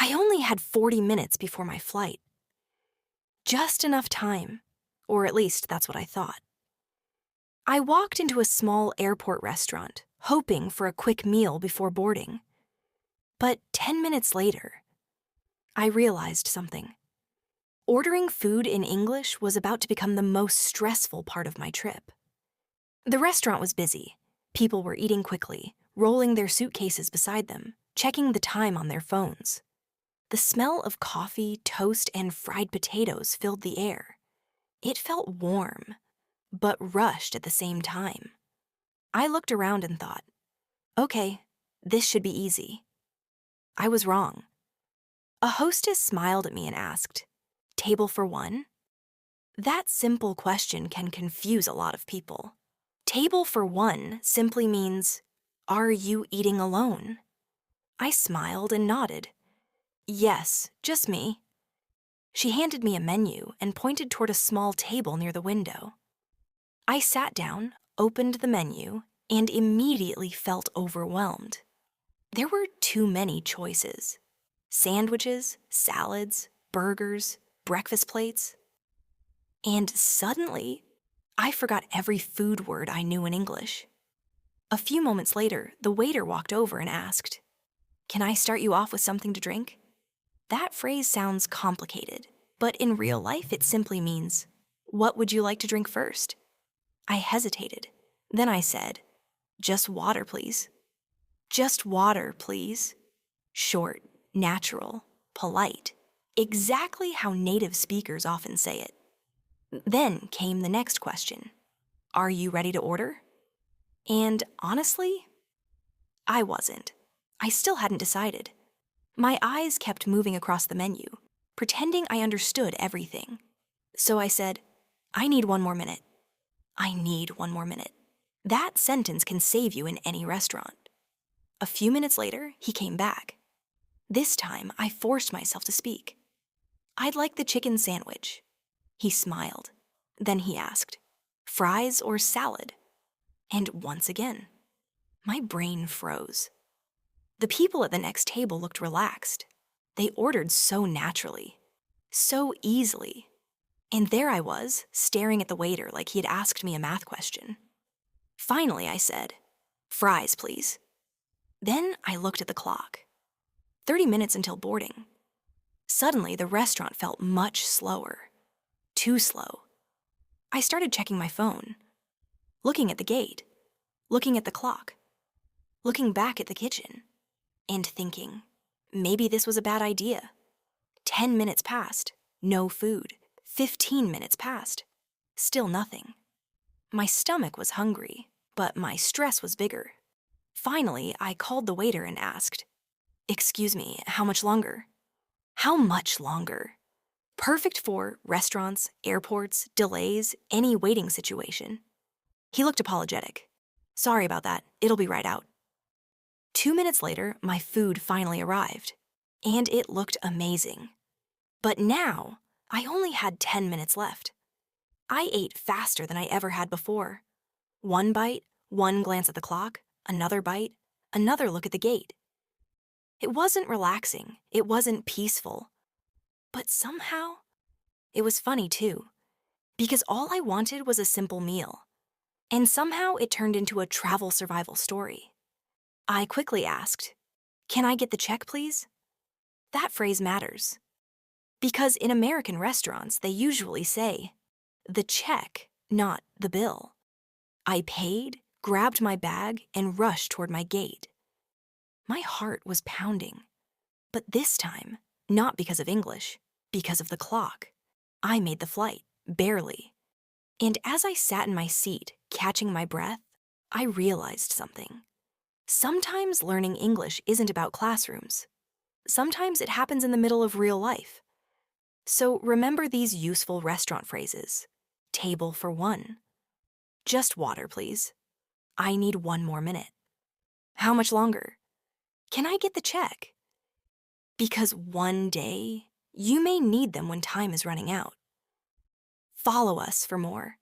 I only had 40 minutes before my flight. Just enough time, or at least that's what I thought. I walked into a small airport restaurant, hoping for a quick meal before boarding. But 10 minutes later, I realized something. Ordering food in English was about to become the most stressful part of my trip. The restaurant was busy. People were eating quickly, rolling their suitcases beside them, checking the time on their phones. The smell of coffee, toast, and fried potatoes filled the air. It felt warm, but rushed at the same time. I looked around and thought, okay, this should be easy. I was wrong. A hostess smiled at me and asked, "Table for one?" That simple question can confuse a lot of people. Table for one simply means, are you eating alone? I smiled and nodded. Yes, just me. She handed me a menu and pointed toward a small table near the window. I sat down, opened the menu, and immediately felt overwhelmed. There were too many choices. Sandwiches, salads, burgers, breakfast plates. And suddenly, I forgot every food word I knew in English. A few moments later, the waiter walked over and asked, "Can I start you off with something to drink?" That phrase sounds complicated, but in real life it simply means, "What would you like to drink first?" I hesitated. Then I said, "Just water, please." Just water, please. Short, natural, polite. Exactly how native speakers often say it. Then came the next question. Are you ready to order? And honestly, I wasn't. I still hadn't decided. My eyes kept moving across the menu, pretending I understood everything. So I said, I need one more minute. I need one more minute. That sentence can save you in any restaurant. A few minutes later, he came back. This time, I forced myself to speak. I'd like the chicken sandwich. He smiled. Then he asked, fries or salad? And once again, my brain froze. The people at the next table looked relaxed. They ordered so naturally, so easily. And there I was, staring at the waiter like he had asked me a math question. Finally, I said, fries, please. Then I looked at the clock. 30 minutes until boarding. Suddenly, the restaurant felt much slower. Too slow. I started checking my phone, looking at the gate, looking at the clock, looking back at the kitchen, and thinking, maybe this was a bad idea. 10 minutes passed, no food. 15 minutes passed, still nothing. My stomach was hungry, but my stress was bigger. Finally, I called the waiter and asked, "Excuse me, how much longer?" How much longer? Perfect for restaurants, airports, delays, any waiting situation. He looked apologetic. Sorry about that, it'll be right out. 2 minutes later, my food finally arrived, and it looked amazing. But now, I only had 10 minutes left. I ate faster than I ever had before. One bite, one glance at the clock, another bite, another look at the gate. It wasn't relaxing, it wasn't peaceful. But somehow, it was funny too, because all I wanted was a simple meal. And somehow it turned into a travel survival story. I quickly asked, "Can I get the check, please?" That phrase matters. Because in American restaurants, they usually say, the check, not the bill. I paid, grabbed my bag, and rushed toward my gate. My heart was pounding. But this time, not because of English, because of the clock. I made the flight, barely. And as I sat in my seat, catching my breath, I realized something. Sometimes learning English isn't about classrooms. Sometimes it happens in the middle of real life. So remember these useful restaurant phrases. Table for one. Just water, please. I need one more minute. How much longer? Can I get the check? Because one day, you may need them when time is running out. Follow us for more.